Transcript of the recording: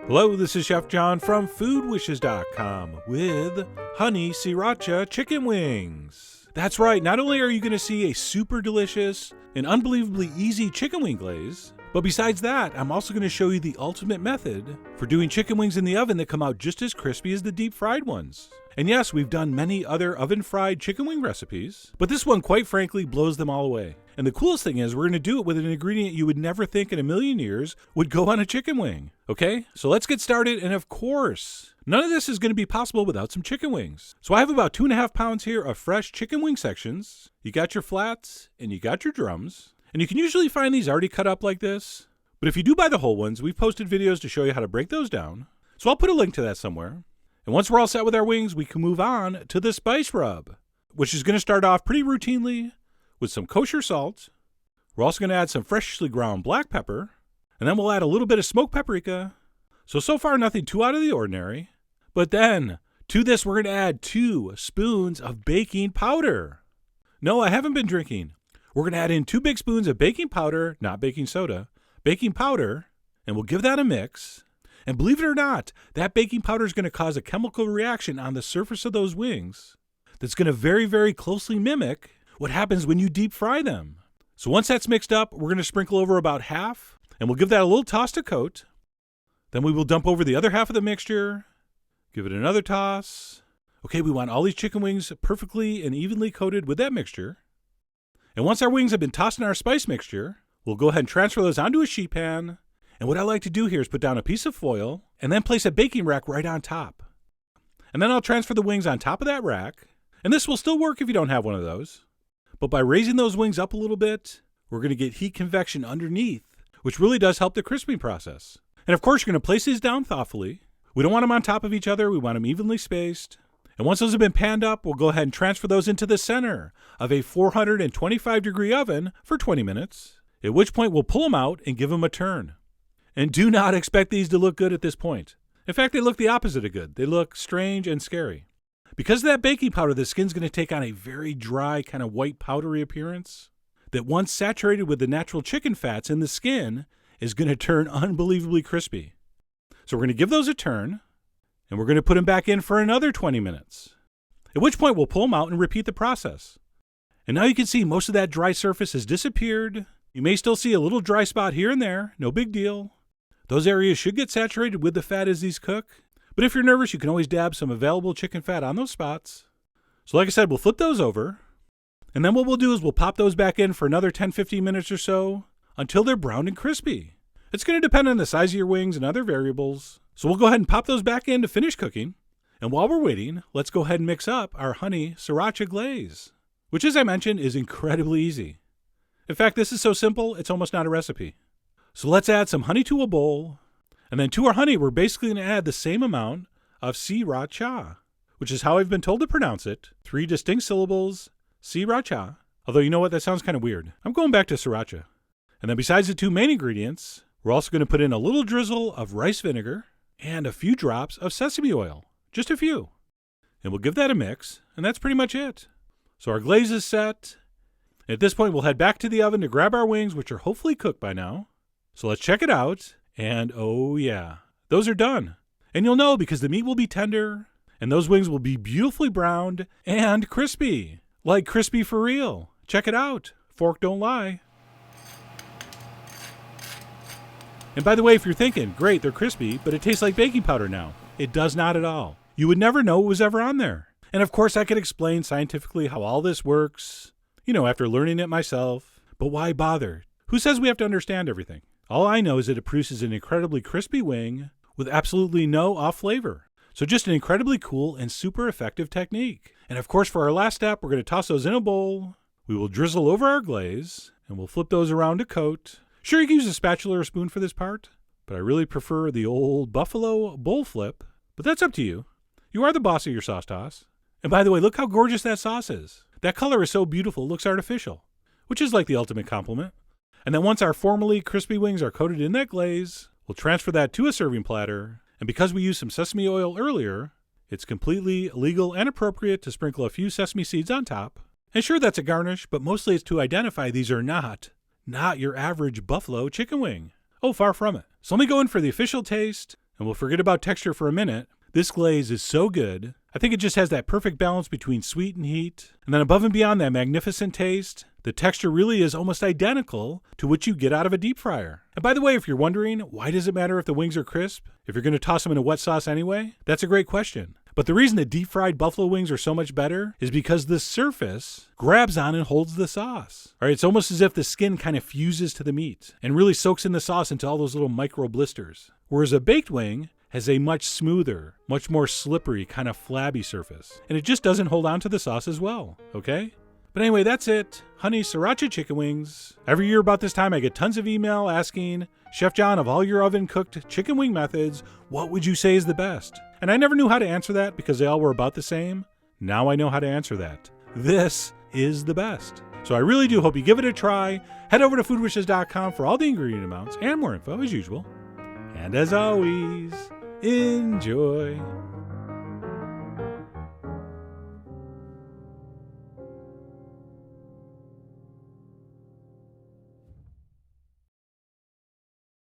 Hello, this is Chef John from foodwishes.com with honey sriracha chicken wings. That's right, not only are you going to see a super delicious and unbelievably easy chicken wing glaze, but besides that, I'm also going to show you the ultimate method for doing chicken wings in the oven that come out just as crispy as the deep fried ones. And yes, we've done many other oven fried chicken wing recipes, but this one quite frankly blows them all away. And the coolest thing is we're going to do it with an ingredient you would never think in a million years would go on a chicken wing. Okay, so let's get started. And of course, none of this is going to be possible without some chicken wings. So I have about 2.5 pounds here of fresh chicken wing sections. You got your flats and you got your drums. And you can usually find these already cut up like this. But if you do buy the whole ones, we've posted videos to show you how to break those down. So I'll put a link to that somewhere. And once we're all set with our wings, we can move on to the spice rub, which is going to start off pretty routinely with some kosher salt. We're also going to add some freshly ground black pepper, and then we'll add a little bit of smoked paprika. So far nothing too out of the ordinary. But then, to this we're going to add 2 spoons of baking powder. No, I haven't been drinking. We're going to add in 2 big spoons of baking powder, not baking soda, baking powder, and we'll give that a mix. And believe it or not, that baking powder is going to cause a chemical reaction on the surface of those wings that's going to very, very closely mimic what happens when you deep fry them. So once that's mixed up, we're going to sprinkle over about half, and we'll give that a little toss to coat. Then we will dump over the other half of the mixture, give it another toss. Okay, we want all these chicken wings perfectly and evenly coated with that mixture. And once our wings have been tossed in our spice mixture, we'll go ahead and transfer those onto a sheet pan. And what I like to do here is put down a piece of foil and then place a baking rack right on top. And then I'll transfer the wings on top of that rack. And this will still work if you don't have one of those. But by raising those wings up a little bit, we're going to get heat convection underneath, which really does help the crisping process. And of course, you're going to place these down thoughtfully. We don't want them on top of each other. We want them evenly spaced. And once those have been panned up, we'll go ahead and transfer those into the center of a 425-degree oven for 20 minutes, at which point we'll pull them out and give them a turn. And do not expect these to look good at this point. In fact, they look the opposite of good. They look strange and scary. Because of that baking powder, the skin's going to take on a very dry, kind of white powdery appearance that once saturated with the natural chicken fats in the skin is going to turn unbelievably crispy. So we're going to give those a turn, and we're going to put them back in for another 20 minutes, at which point we'll pull them out and repeat the process. And now you can see most of that dry surface has disappeared. You may still see a little dry spot here and there, no big deal. Those areas should get saturated with the fat as these cook. But if you're nervous, you can always dab some available chicken fat on those spots. So like I said, we'll flip those over. And then what we'll do is we'll pop those back in for another 10-15 minutes or so until they're brown and crispy. It's going to depend on the size of your wings and other variables. So we'll go ahead and pop those back in to finish cooking. And while we're waiting, let's go ahead and mix up our honey sriracha glaze, which, as I mentioned, is incredibly easy. In fact, this is so simple, it's almost not a recipe. So let's add some honey to a bowl. And then to our honey, we're basically going to add the same amount of sriracha, which is how I've been told to pronounce it. 3 distinct syllables, sriracha. Although, you know what? That sounds kind of weird. I'm going back to sriracha. And then besides the 2 main ingredients, we're also going to put in a little drizzle of rice vinegar and a few drops of sesame oil. Just a few. And we'll give that a mix, and that's pretty much it. So our glaze is set. At this point, we'll head back to the oven to grab our wings, which are hopefully cooked by now. So let's check it out. And oh yeah, those are done. And you'll know because the meat will be tender and those wings will be beautifully browned and crispy. Like crispy for real. Check it out. Fork don't lie. And by the way, if you're thinking, great, they're crispy, but it tastes like baking powder now. It does not at all. You would never know it was ever on there. And of course I could explain scientifically how all this works, after learning it myself. But why bother? Who says we have to understand everything? All I know is that it produces an incredibly crispy wing with absolutely no off flavor. So just an incredibly cool and super effective technique. And of course, for our last step, we're going to toss those in a bowl. We will drizzle over our glaze and we'll flip those around to coat. Sure, you can use a spatula or a spoon for this part, but I really prefer the old buffalo bowl flip. But that's up to you. You are the boss of your sauce toss. And by the way, look how gorgeous that sauce is. That color is so beautiful, it looks artificial, which is like the ultimate compliment. And then once our formerly crispy wings are coated in that glaze, we'll transfer that to a serving platter. And because we used some sesame oil earlier, it's completely legal and appropriate to sprinkle a few sesame seeds on top. And sure, that's a garnish, but mostly it's to identify these are not your average buffalo chicken wing. Oh, far from it. So let me go in for the official taste, and we'll forget about texture for a minute, this glaze is so good. I think it just has that perfect balance between sweet and heat. And then above and beyond that magnificent taste, the texture really is almost identical to what you get out of a deep fryer. And by the way, if you're wondering, why does it matter if the wings are crisp? If you're going to toss them in a wet sauce anyway? That's a great question. But the reason that deep fried buffalo wings are so much better is because the surface grabs on and holds the sauce. All right, it's almost as if the skin kind of fuses to the meat and really soaks in the sauce into all those little micro blisters. Whereas a baked wing has a much smoother, much more slippery, kind of flabby surface. And it just doesn't hold on to the sauce as well, okay? But anyway, that's it. Honey Sriracha chicken wings. Every year about this time, I get tons of email asking, Chef John, of all your oven-cooked chicken wing methods, what would you say is the best? And I never knew how to answer that because they all were about the same. Now I know how to answer that. This is the best. So I really do hope you give it a try. Head over to foodwishes.com for all the ingredient amounts and more info as usual. And as always, enjoy.